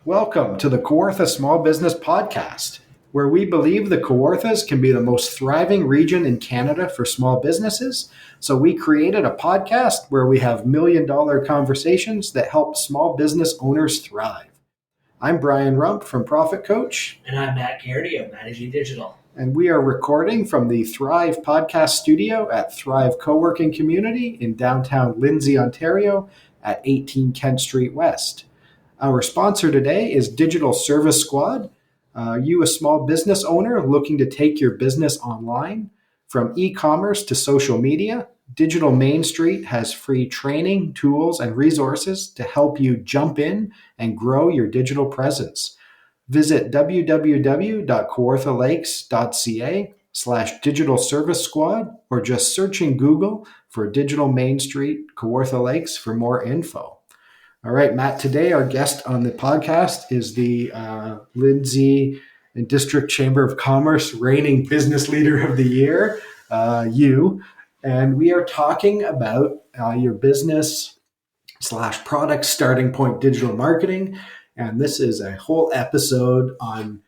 Welcome to the Kawartha Small Business Podcast, where we believe the Kawarthas can be the most thriving region in Canada for small businesses. So we created a podcast where we have million-dollar conversations that help small business owners thrive. I'm Brian Rump from Profit Coach. And I'm Matt Garrity of Managing Digital. And we are recording from the Thrive Podcast Studio at Thrive Co-working Community in downtown Lindsay, Ontario at 18 Kent Street West. Our sponsor today is Digital Service Squad. You, a small business owner looking to take your business online, from e-commerce to social media, Digital Main Street has free training, tools, and resources to help you jump in and grow your digital presence. Visit www.kawarthalakes.ca/digital service squad or just search in Google for Digital Main Street Kawartha Lakes for more info. All right, Matt, today our guest on the podcast is the Lindsay and District Chamber of Commerce reigning business leader of the year, you. And we are talking about your business / product starting point digital marketing. And this is a whole episode on,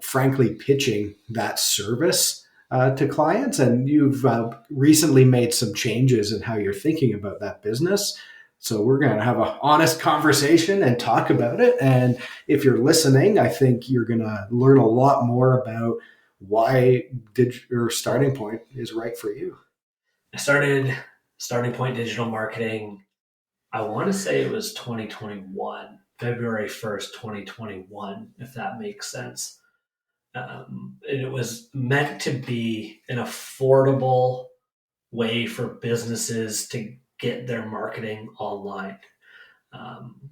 frankly, pitching that service to clients. And you've recently made some changes in how you're thinking about that business. So we're going to have an honest conversation and talk about it. And if you're listening, I think you're going to learn a lot more about why your starting point is right for you. I started Starting Point Digital Marketing, I want to say it was 2021, February 1st, 2021, if that makes sense. And it was meant to be an affordable way for businesses to get their marketing online.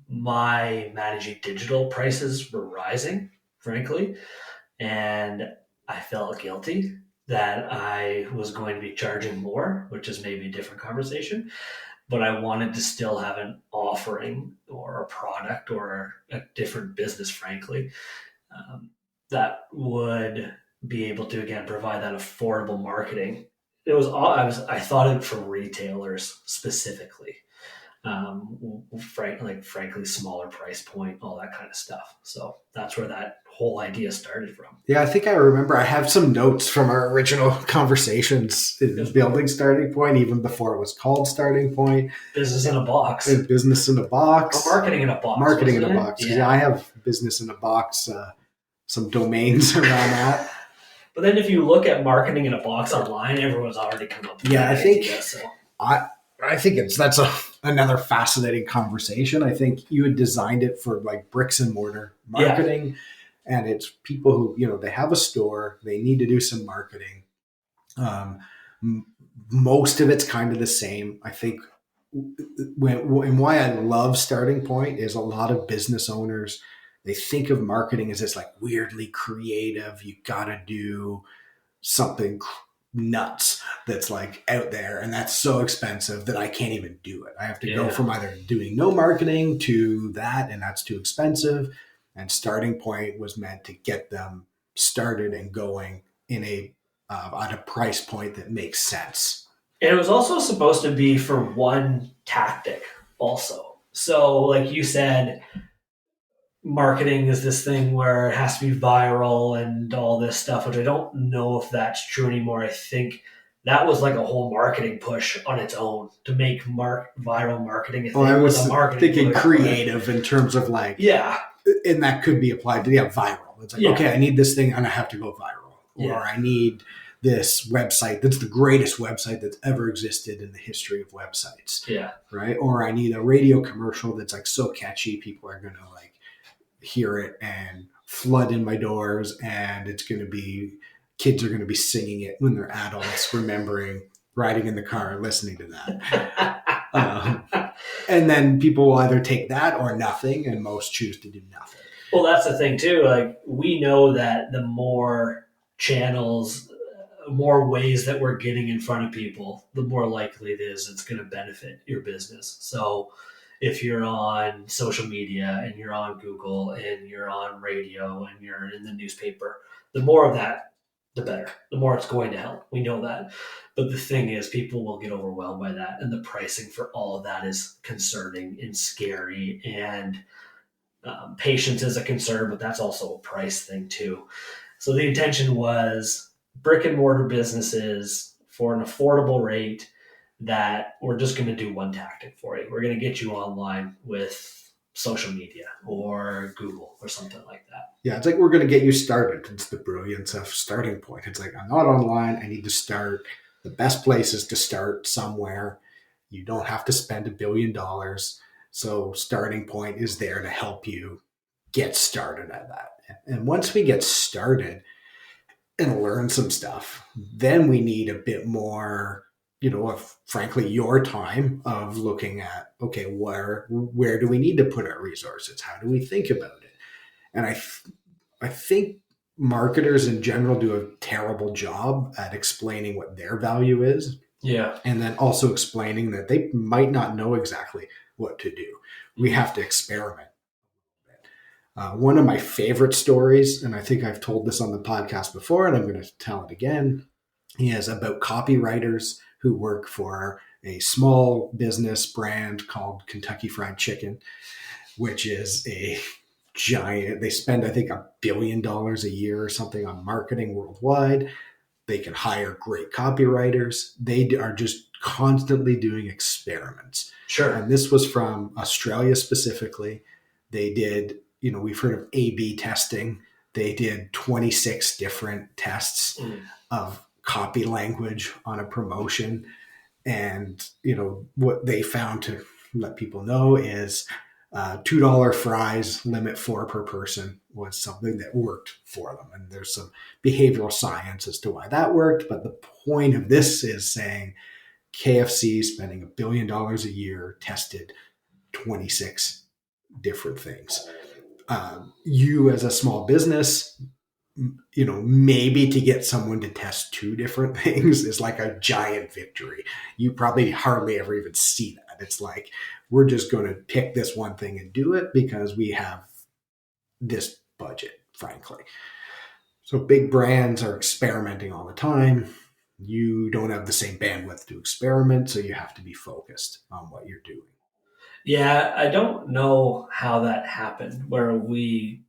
My Managing Digital prices were rising, frankly, and I felt guilty that I was going to be charging more, which is maybe a different conversation, but I wanted to still have an offering or a product or a different business, frankly, that would be able to, again, provide that affordable marketing. I thought it for retailers specifically, frankly, smaller price point, all that kind of stuff. So that's where that whole idea started from. Yeah, I think I remember I have some notes from our original conversations in building Starting Point, even before it was called Starting Point. Business in a box. Business in a box. Or marketing in a box. Marketing in a box. Yeah, I have business in a box, some domains around that. But then if you look at marketing in a box online, everyone's already come up with that idea. I think that's another fascinating conversation. I think you had designed it for like bricks and mortar marketing. Yeah. And it's people who, they have a store, they need to do some marketing. Most of it's kind of the same. I think and why I love Starting Point is a lot of business owners, they think of marketing as this like weirdly creative, you got to do something nuts that's like out there, and that's so expensive that I can't even do it. I have to go from either doing no marketing to that, and that's too expensive. And Starting Point was meant to get them started and going in at a price point that makes sense. And it was also supposed to be for one tactic also. So like you said, marketing is this thing where it has to be viral and all this stuff, which I don't know if that's true anymore. I think that was like a whole marketing push on its own to make viral marketing a thing. I was thinking creative in terms of like, and that could be applied to viral. It's like, okay, I need this thing and I have to go viral. Or I need this website that's the greatest website that's ever existed in the history of websites. Yeah. Right? Or I need a radio commercial that's like so catchy, people are going to like hear it and flood in my doors, and kids are going to be singing it when they're adults, remembering riding in the car, listening to that. And then people will either take that or nothing, and most choose to do nothing. Well, that's the thing too. Like, we know that the more channels, more ways that we're getting in front of people, the more likely it is it's going to benefit your business. So if you're on social media and you're on Google and you're on radio and you're in the newspaper, the more of that, the better. The more it's going to help. We know that. But the thing is, people will get overwhelmed by that. And the pricing for all of that is concerning and scary. And Patience is a concern, but that's also a price thing too. So the intention was brick and mortar businesses for an affordable rate that we're just going to do one tactic for you. We're going to get you online with social media or Google or something like that. Yeah, it's like we're going to get you started. It's the brilliance of starting point. It's like, I'm not online. I need to start. The best place is to start somewhere. You don't have to spend $1 billion. So starting point is there to help you get started at that. And once we get started and learn some stuff, then we need a bit more, of frankly your time of looking at, okay, where do we need to put our resources? How do we think about it? And I think marketers in general do a terrible job at explaining what their value is. Yeah. And then also explaining that they might not know exactly what to do. We have to experiment. One of my favorite stories, and I think I've told this on the podcast before, and I'm going to tell it again, is about copywriters who work for a small business brand called Kentucky Fried Chicken, which is a giant. They spend, I think, $1 billion a year or something on marketing worldwide. They can hire great copywriters. They are just constantly doing experiments. Sure. And this was from Australia specifically. They did, we've heard of A/B testing. They did 26 different tests of copy language on a promotion. And, what they found, to let people know, is $2 fries, limit 4 per person, was something that worked for them. And there's some behavioral science as to why that worked. But the point of this is saying KFC spending $1 billion a year tested 26 different things. You as a small business, maybe to get someone to test 2 different things is like a giant victory. You probably hardly ever even see that. It's like, we're just going to pick this one thing and do it because we have this budget, frankly. So big brands are experimenting all the time. You don't have the same bandwidth to experiment, so you have to be focused on what you're doing. Yeah, I don't know how that happened, where we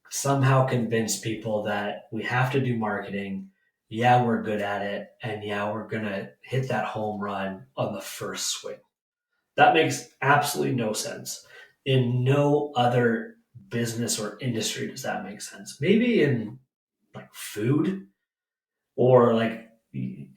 somehow convince people that we have to do marketing. Yeah, we're good at it. And yeah, we're going to hit that home run on the first swing. That makes absolutely no sense. In no other business or industry does that make sense. Maybe in like food, or like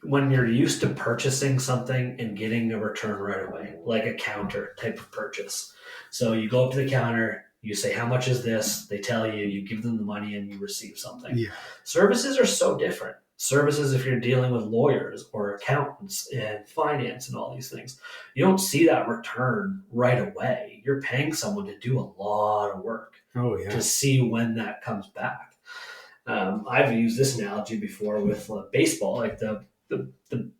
when you're used to purchasing something and getting a return right away, like a counter type of purchase. So you go up to the counter, you say, how much is this? They tell you, you give them the money and you receive something. Yeah. Services are so different. Services, if you're dealing with lawyers or accountants and finance and all these things, you don't see that return right away. You're paying someone to do a lot of work to see when that comes back. I've used this analogy before with baseball. Like the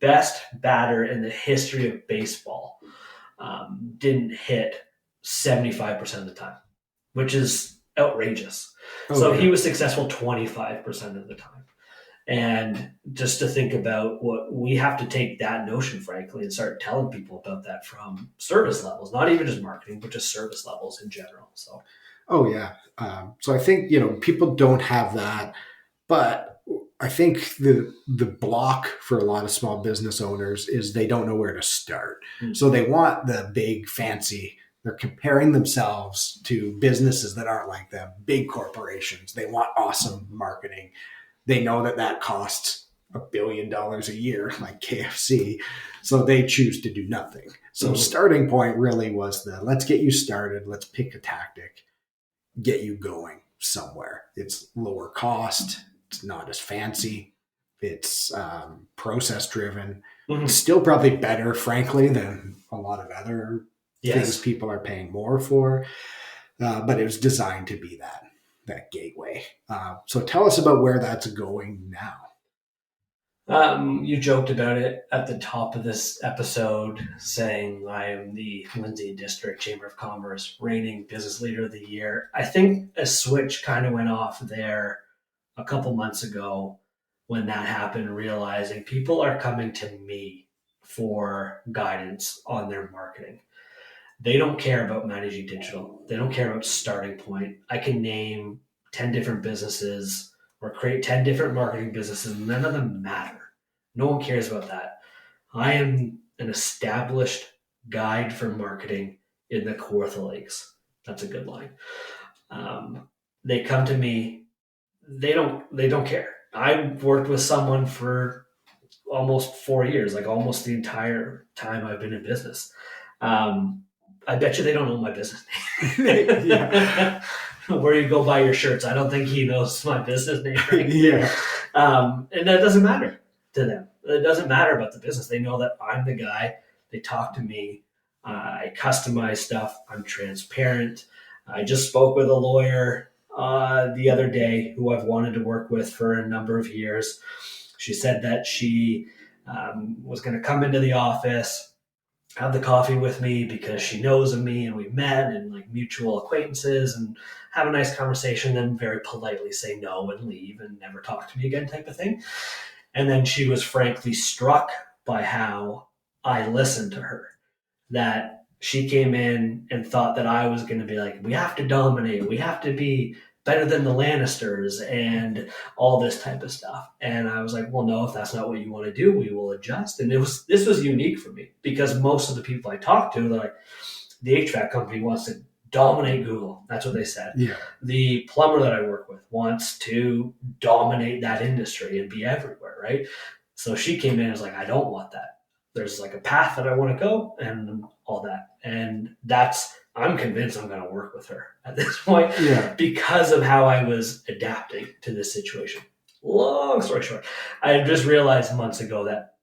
best batter in the history of baseball didn't hit 75% of the time, which is outrageous. He was successful 25% of the time. And just to think about what we have to take that notion, frankly, and start telling people about that from service levels, not even just marketing, but just service levels in general. So. Oh yeah. So I think, people don't have that, but I think the block for a lot of small business owners is they don't know where to start. Mm-hmm. So they want the big fancy, they're comparing themselves to businesses that aren't like them, big corporations. They want awesome marketing. They know that costs $1 billion a year, like KFC. So they choose to do nothing. So starting point really was let's get you started. Let's pick a tactic, get you going somewhere. It's lower cost. It's not as fancy. It's process driven. Mm-hmm. It's still probably better, frankly, than a lot of other things people are paying more for. But it was designed to be that gateway. So tell us about where that's going now. You joked about it at the top of this episode, saying I am the Lindsay District Chamber of Commerce reigning business leader of the year. I think a switch kind of went off there a couple months ago when that happened, realizing people are coming to me for guidance on their marketing. They don't care about managing digital. They don't care about starting point. I can name 10 different businesses or create 10 different marketing businesses. None of them matter. No one cares about that. I am an established guide for marketing in the Kawartha Lakes. That's a good line. They come to me. They don't care. I've worked with someone for almost 4 years, like almost the entire time I've been in business. Um, I bet you they don't know my business name. Yeah. Where you go buy your shirts, I don't think he knows my business name. Right? Yeah. And that doesn't matter to them. It doesn't matter about the business. They know that I'm the guy. They talk to me. I customize stuff. I'm transparent. I just spoke with a lawyer the other day who I've wanted to work with for a number of years. She said that she was going to come into the office, have the coffee with me because she knows of me and we've met and like mutual acquaintances and have a nice conversation, then very politely say no and leave and never talk to me again type of thing. And then she was frankly struck by how I listened to her, that she came in and thought that I was going to be like, we have to dominate, we have to be better than the Lannisters and all this type of stuff. And I was like, well, no, if that's not what you want to do, we will adjust. And this was unique for me because most of the people I talked to, they're like, the HVAC company wants to dominate Google. That's what they said. Yeah. The plumber that I work with wants to dominate that industry and be everywhere, right? So she came in and was like, I don't want that. There's like a path that I want to go and all that. And I'm convinced I'm going to work with her at this point because of how I was adapting to this situation. Long story short, I just realized months ago that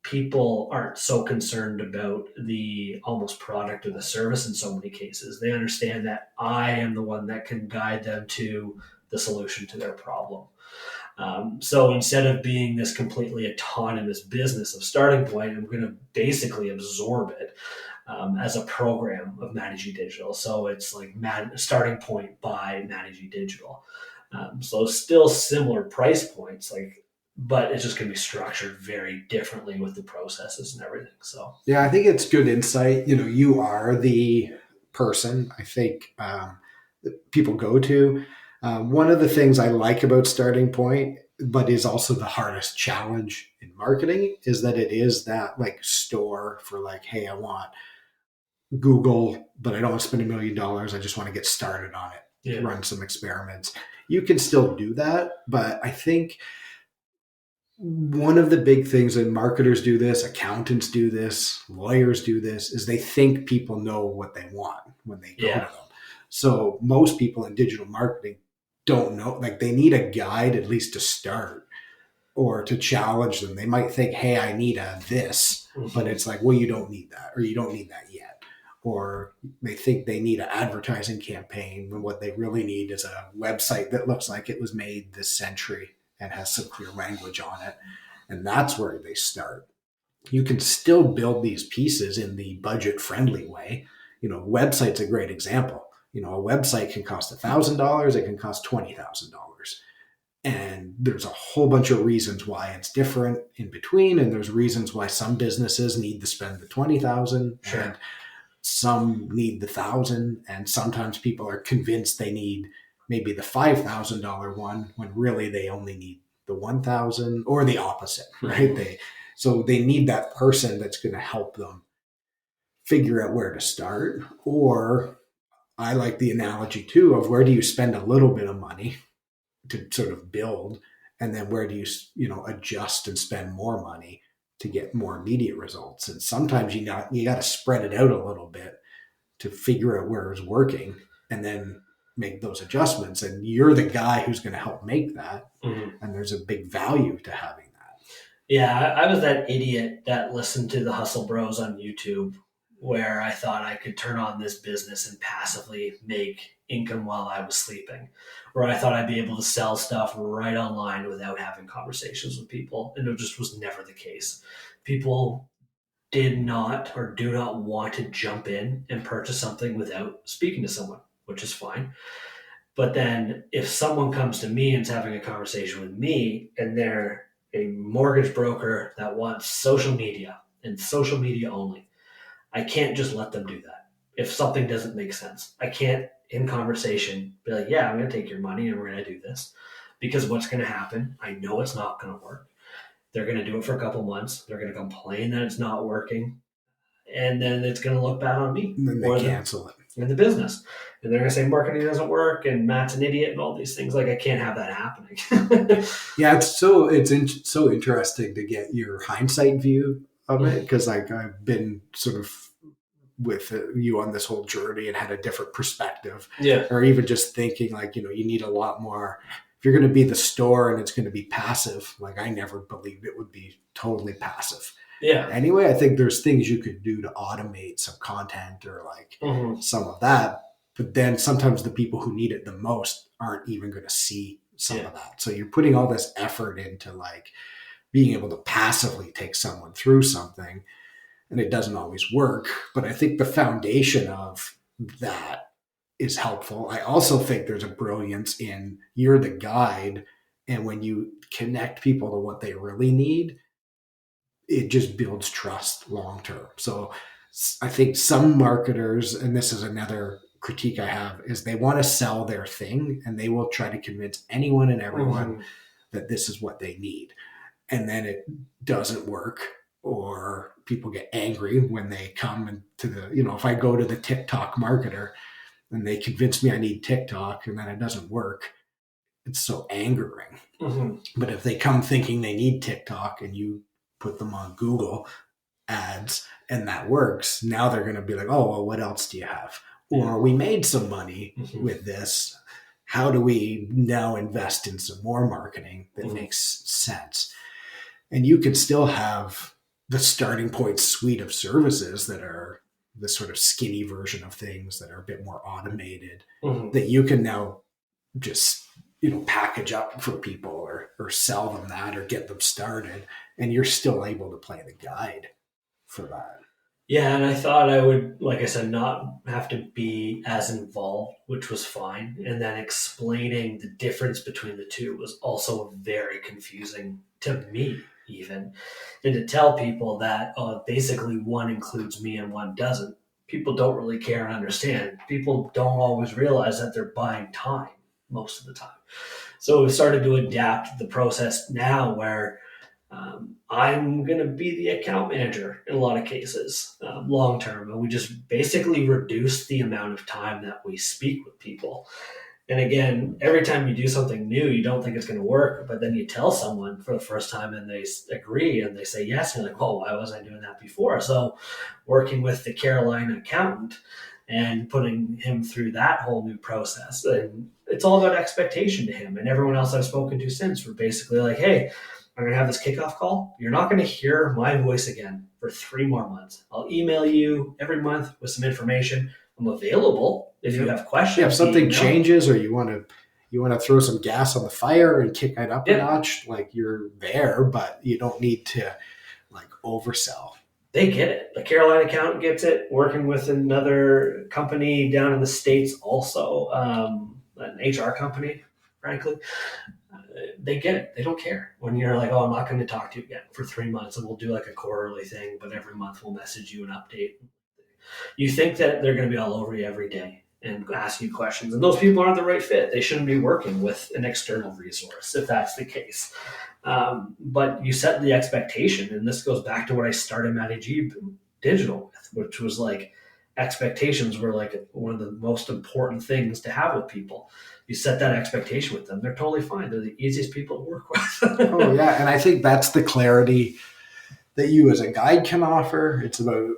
people aren't so concerned about the almost product or the service in so many cases. They understand that I am the one that can guide them to the solution to their problem. So instead of being this completely autonomous business of starting point, I'm going to basically absorb it as a program of Managing Digital. So it's like starting point by Managing Digital. So still similar price points, but it's just going to be structured very differently with the processes and everything. So yeah, I think it's good insight. You are the person I think people go to. One of the things I like about Starting Point, but is also the hardest challenge in marketing, is that it is that like store for like, hey, I want Google, but I don't want to spend $1 million. I just want to get started on it, run some experiments. You can still do that, but I think one of the big things, and marketers do this, accountants do this, lawyers do this, is they think people know what they want when they go to them. So most people in digital marketing don't know, like they need a guide at least to start or to challenge them. They might think, hey, I need a this, but it's like, well, you don't need that, or you don't need that yet. Or they think they need an advertising campaign when what they really need is a website that looks like it was made this century and has some clear language on it. And that's where they start. You can still build these pieces in the budget friendly way. Website's a great example. A website can cost $1,000. It can cost $20,000. And there's a whole bunch of reasons why it's different in between. And there's reasons why some businesses need to spend the $20,000 and some need the $1,000. And sometimes people are convinced they need maybe the $5,000 one when really they only need the $1,000, or the opposite, right? So they need that person that's going to help them figure out where to start. Or I like the analogy too of where do you spend a little bit of money to sort of build, and then where do you adjust and spend more money to get more immediate results. And sometimes you got to spread it out a little bit to figure out where it's working and then make those adjustments. And you're the guy who's going to help make that. Mm-hmm. And there's a big value to having that. Yeah, I was that idiot that listened to the Hustle Bros on YouTube, where I thought I could turn on this business and passively make income while I was sleeping, where I thought I'd be able to sell stuff right online without having conversations with people. And it just was never the case. People did not or do not want to jump in and purchase something without speaking to someone, which is fine. But then if someone comes to me and is having a conversation with me and they're a mortgage broker that wants social media and social media only, I can't just let them do that. if something doesn't make sense. I can't, in conversation, be like, yeah, I'm going to take your money and we're going to do this. Because what's going to happen, I know it's not going to work. They're going to do it for a couple months. They're going to complain that it's not working. And then it's going to look bad on me And then they or cancel it. in the business. And they're going to say marketing doesn't work and Matt's an idiot and all these things. Like, I can't have that happening. Yeah, so interesting to get your hindsight view of it, because like I've been sort of with you on this whole journey and had a different perspective, Yeah. or even just thinking like, you need a lot more. If you're going to be the store and it's going to be passive, like I never believed it would be totally passive. Yeah. Anyway, I think there's things you could do to automate some content or like some of that. But then sometimes the people who need it the most aren't even going to see some of that. So you're putting all this effort into like being able to passively take someone through something, and it doesn't always work. But I think the foundation of that is helpful. I also think there's a brilliance in you're the guide, and when you connect people to what they really need, it just builds trust long term. So I think some marketers, and this is another critique I have, is they want to sell their thing and they will try to convince anyone and everyone that this is what they need. And then it doesn't work, or people get angry when they come to the, if I go to the TikTok marketer and they convince me I need TikTok and then it doesn't work, it's so angering. But if they come thinking they need TikTok and you put them on Google ads and that works, now they're going to be like, oh, well, what else do you have? Or we made some money with this. How do we now invest in some more marketing that makes sense? And you can still have the starting point suite of services that are the sort of skinny version of things that are a bit more automated that you can now just package up for people or sell them that or get them started, and you're still able to play the guide for that. Yeah, and I thought I would, like I said, not have to be as involved, which was fine. And then explaining the difference between the two was also very confusing to me, even. And to tell people that basically one includes me and one doesn't, people don't really care and understand. People don't always realize that they're buying time most of the time. So we've started to adapt the process now where I'm going to be the account manager in a lot of cases long term. And we just basically reduce the amount of time that we speak with people. And again, every time you do something new, you don't think it's going to work, but then you tell someone for the first time and they agree and they say yes. And you're like, oh, why was I doing that before? So working with the Carolina accountant and putting him through that whole new process. And it's all about expectation to him. And everyone else I've spoken to since were basically like, hey, I'm going to have this kickoff call. You're not going to hear my voice again for 3 more months. I'll email you every month with some information. I'm available if you have questions. Yeah, if something changes or you want to throw some gas on the fire and kick it up a notch, like you're there, but you don't need to like oversell. They get it. The Carolina accountant gets it. Working with another company down in the States also, an HR company, frankly. They get it. They don't care when you're like, oh, I'm not going to talk to you again for 3 months and we'll do like a quarterly thing, but every month we'll message you an update. You think that they're going to be all over you every day and ask you questions, and those people aren't the right fit. They shouldn't be working with an external resource if that's the case. But you set the expectation, and this goes back to what I started Matty G Digital with, which was like expectations were like one of the most important things to have with people. You set that expectation with them, they're totally fine. They're the easiest people to work with. Oh yeah, and I think that's the clarity that you as a guide can offer. It's about,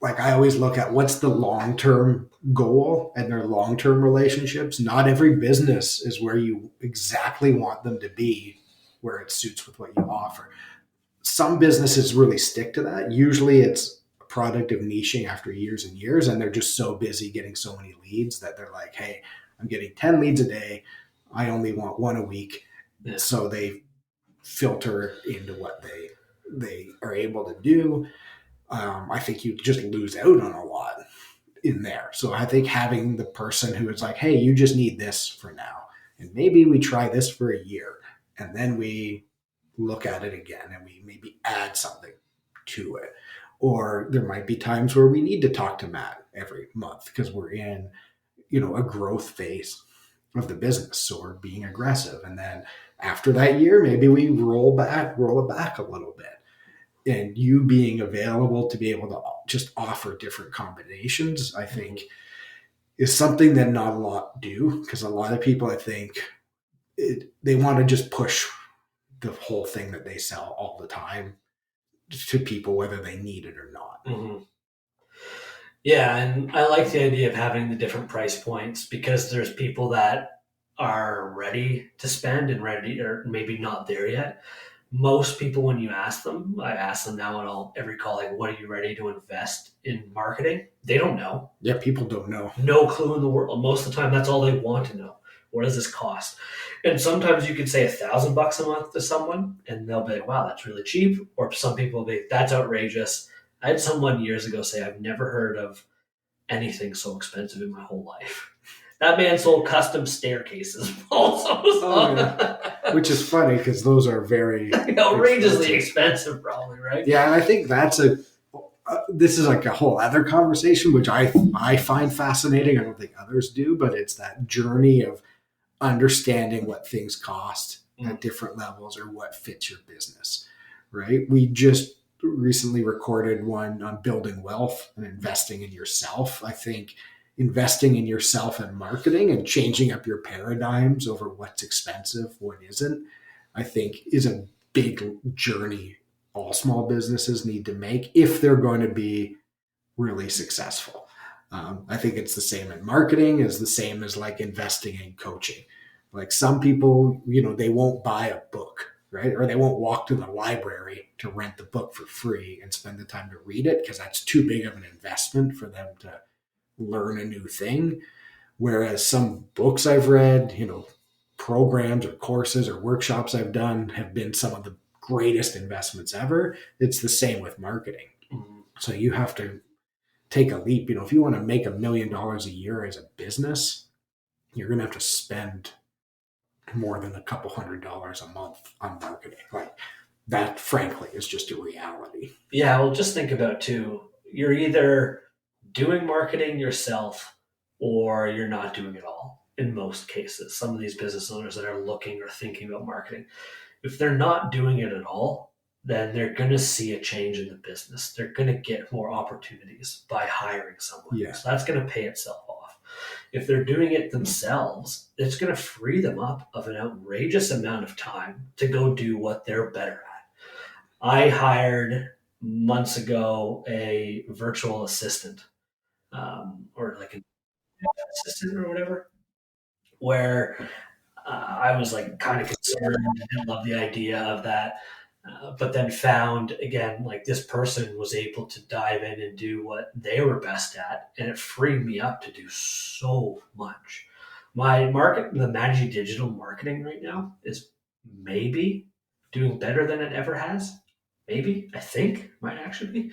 like, I always look at what's the long-term goal and their long-term relationships. Not every business is where you exactly want them to be, where it suits with what you offer. Some businesses really stick to that. Usually it's a product of niching after years and years, and they're just so busy getting so many leads that they're like, hey, I'm getting 10 leads a day. I only want 1 a week. Yeah. So they filter into what they are able to do. I think you just lose out on a lot in there. So I think having the person who is like, hey, you just need this for now. And maybe we try this for a year and then we look at it again and we maybe add something to it. Or there might be times where we need to talk to Matt every month because we're in, a growth phase of the business. So we're being aggressive. And then after that year, maybe we roll it back a little bit. And you being available to be able to just offer different combinations, I think, is something that not a lot do, because a lot of people, I think, they want to just push the whole thing that they sell all the time to people, whether they need it or not. Mm-hmm. Yeah, and I like the idea of having the different price points because there's people that are ready to spend and ready, or maybe not there yet. Most people, when you ask them, I ask them now on every call, like, what are you ready to invest in marketing? They don't know. Yeah, people don't know. No clue in the world. Most of the time, that's all they want to know. What does this cost? And sometimes you could say $1,000 a month to someone, and they'll be like, wow, that's really cheap. Or some people will be, that's outrageous. I had someone years ago say, I've never heard of anything so expensive in my whole life. That man sold custom staircases also. Oh, yeah. Which is funny because those are very outrageously expensive, probably, right? Yeah, and I think this is like a whole other conversation, which I find fascinating. I don't think others do, but it's that journey of understanding what things cost at different levels or what fits your business, right? We just recently recorded one on building wealth and investing in yourself. I think investing in yourself and marketing and changing up your paradigms over what's expensive, what isn't, I think is a big journey all small businesses need to make if they're going to be really successful. I think it's the same in marketing, is the same as like investing in coaching. Like some people, they won't buy a book, right? Or they won't walk to the library to rent the book for free and spend the time to read it because that's too big of an investment for them to learn a new thing. Whereas some books I've read, programs or courses or workshops I've done have been some of the greatest investments ever. It's the same with marketing. Mm-hmm. So you have to take a leap. If you want to make $1 million a year as a business, you're going to have to spend more than a couple $100 a month on marketing. Like that, frankly, is just a reality. Yeah, well, just think about too. You're either doing marketing yourself or you're not doing it all. In most cases, some of these business owners that are looking or thinking about marketing, if they're not doing it at all, then they're going to see a change in the business. They're going to get more opportunities by hiring someone. Yeah. So that's going to pay itself off. If they're doing it themselves, it's going to free them up of an outrageous amount of time to go do what they're better at. I hired months ago a virtual assistant, or like an assistant or whatever, where I was like kind of concerned. I didn't love the idea of that. But then found again, like this person was able to dive in and do what they were best at, and it freed me up to do so much. The Magi digital marketing right now is maybe doing better than it ever has. Maybe, I think, might actually be.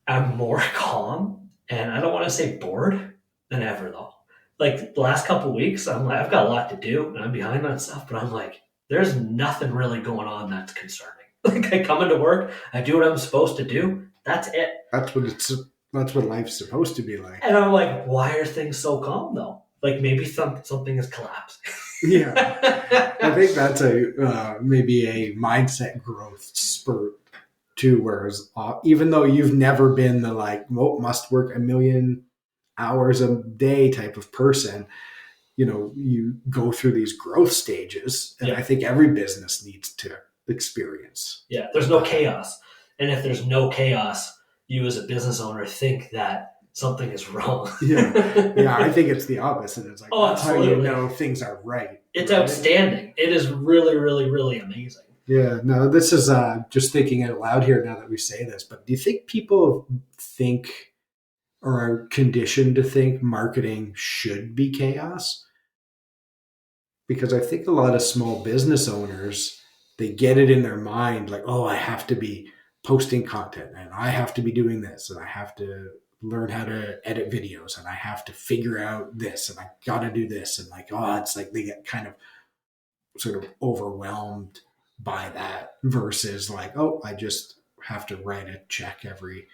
I'm more calm, and I don't want to say bored than ever though. Like the last couple of weeks, I'm like, I've got a lot to do, and I'm behind on stuff, but I'm like, there's nothing really going on that's concerning. Like I come into work, I do what I'm supposed to do. That's it. That's what life's supposed to be like. And I'm like, why are things so calm though? Like maybe something is collapsing. Yeah, I think that's maybe a mindset growth spurt too. Whereas even though you've never been the must work 1 million hours a day type of person, you go through these growth stages, and I think every business needs to experience. Yeah, there's no chaos. And if there's no chaos, you as a business owner think that something is wrong. Yeah, I think it's the opposite. It's like, that's how absolutely. you know things are right. It's right? Outstanding. It is really, really, really amazing. Yeah, no, this is just thinking out loud here now that we say this, but do you think people think or are conditioned to think marketing should be chaos? Because I think a lot of small business owners, they get it in their mind like, oh, I have to be posting content and I have to be doing this and I have to learn how to edit videos and I have to figure out this and I got to do this. And it's like they get kind of sort of overwhelmed by that versus like, oh, I just have to write a check every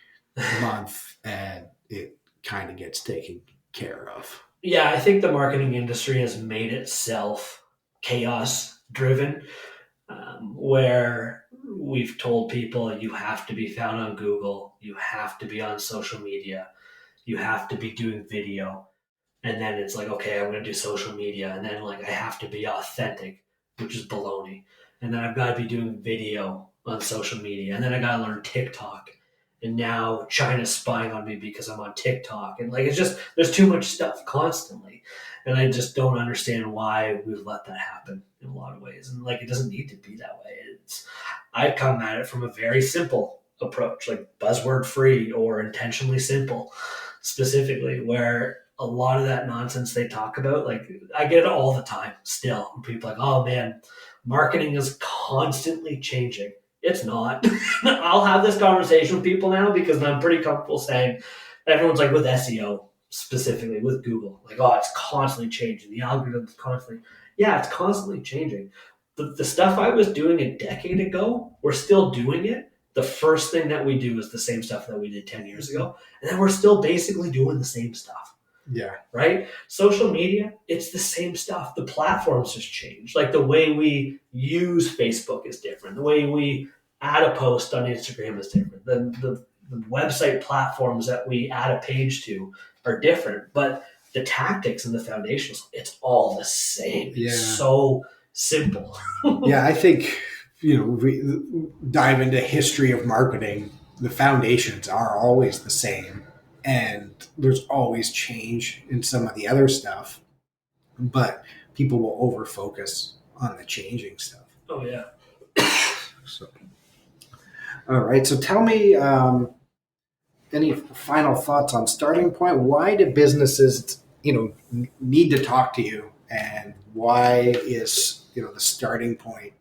month and it kind of gets taken care of. Yeah, I think the marketing industry has made itself chaos driven, where we've told people you have to be found on Google, you have to be on social media, you have to be doing video. And then it's like, okay, I'm going to do social media. And then, like, I have to be authentic, which is baloney. And then I've got to be doing video on social media. And then I got to learn TikTok. And now China's spying on me because I'm on TikTok. And, like, it's just, there's too much stuff constantly. And I just don't understand why we've let that happen in a lot of ways. And, like, it doesn't need to be that way. I come at it from a very simple approach, like buzzword free or intentionally simple, specifically, where a lot of that nonsense they talk about, like, I get it all the time still. People are like, oh man, marketing is constantly changing. It's not. I'll have this conversation with people now because I'm pretty comfortable saying everyone's like with SEO specifically with Google, like, oh, it's constantly changing. The algorithm's constantly, yeah, it's constantly changing. The stuff I was doing a decade ago, we're still doing it. The first thing that we do is the same stuff that we did 10 years ago. And then we're still basically doing the same stuff. Yeah. Right? Social media, it's the same stuff. The platforms just change. Like the way we use Facebook is different. The way we add a post on Instagram is different. The website platforms that we add a page to are different. But the tactics and the foundations, it's all the same. Yeah. It's so simple. Yeah, I think, we dive into history of marketing, the foundations are always the same. And there's always change in some of the other stuff, but people will over focus on the changing stuff. Oh, yeah. So, all right. So tell me, any final thoughts on Starting Point? Why do businesses, need to talk to you, and why is the Starting Point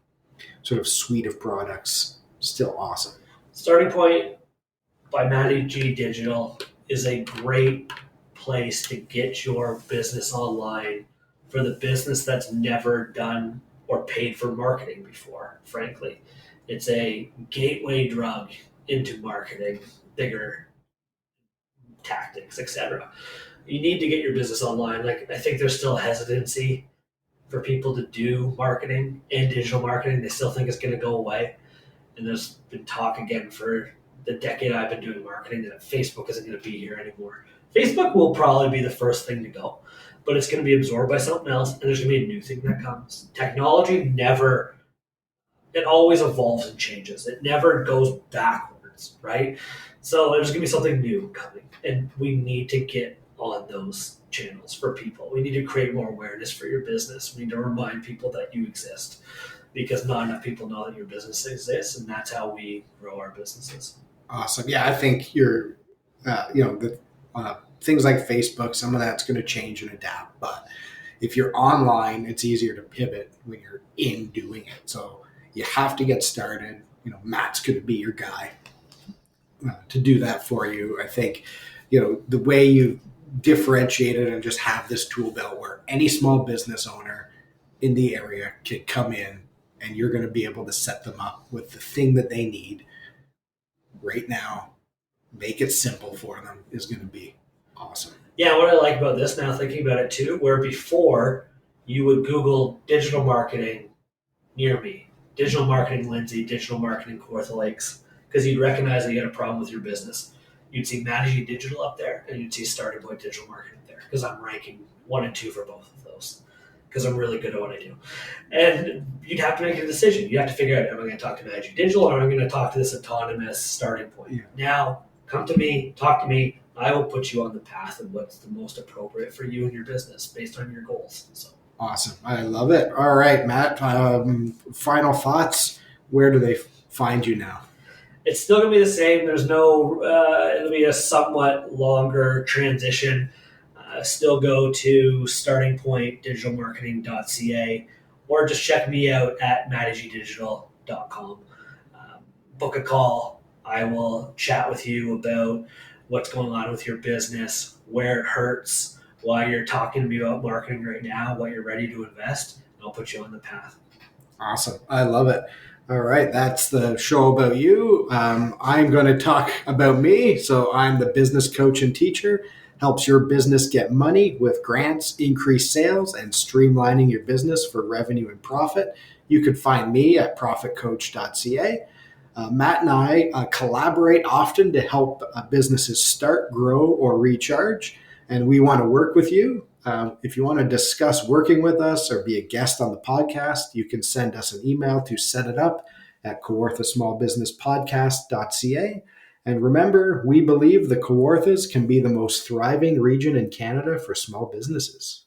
sort of suite of products still awesome? Starting Point by Matty G Digital is a great place to get your business online for the business that's never done or paid for marketing before, frankly. It's a gateway drug into marketing, bigger tactics, etc. You need to get your business online. Like, I think there's still hesitancy for people to do marketing and digital marketing. They still think it's going to go away. And there's been talk again for the decade I've been doing marketing that Facebook isn't going to be here anymore. Facebook will probably be the first thing to go, but it's going to be absorbed by something else, and there's going to be a new thing that comes. Technology it always evolves and changes. It never goes backwards, right? So there's going to be something new coming, and we need to get on those channels for people. We need to create more awareness for your business. We need to remind people that you exist, because not enough people know that your business exists, and that's how we grow our businesses. Awesome. Yeah, I think you're, things like Facebook, some of that's going to change and adapt. But if you're online, it's easier to pivot when you're in doing it. So you have to get started. Matt's going to be your guy to do that for you. I think, the way you differentiate it and just have this tool belt where any small business owner in the area can come in, and you're going to be able to set them up with the thing that they need right now, make it simple for them, is going to be awesome. Yeah, what I like about this now, thinking about it too, where before you would Google digital marketing near me, digital marketing Lindsay, digital marketing Kawartha Lakes, because you'd recognize that you had a problem with your business. You'd see Managing Digital up there, and you'd see Starting Point Digital Marketing there, because I'm ranking 1 and 2 for both of those, because I'm really good at what I do. And you'd have to make a decision. You have to figure out, am I going to talk to Managing Digital, or am I going to talk to this autonomous Starting Point? Yeah. Now, come to me, talk to me. I will put you on the path of what's the most appropriate for you and your business based on your goals. So awesome. I love it. All right, Matt, final thoughts. Where do they find you now? It's still going to be the same. There's no, it'll be a somewhat longer transition. Still go to startingpointdigitalmarketing.ca, or just check me out at mattygdigital.com. Book a call. I will chat with you about what's going on with your business, where it hurts, why you're talking to me about marketing right now, what you're ready to invest, and I'll put you on the path. Awesome. I love it. All right, that's the show about you. I'm going to talk about me. So I'm the business coach and teacher, helps your business get money with grants, increase sales, and streamlining your business for revenue and profit. You could find me at profitcoach.ca. Matt and I collaborate often to help businesses start, grow, or recharge. And we want to work with you. If you want to discuss working with us or be a guest on the podcast, you can send us an email to set it up at kawarthasmallbusinesspodcast.ca. And remember, we believe the Kawarthas can be the most thriving region in Canada for small businesses.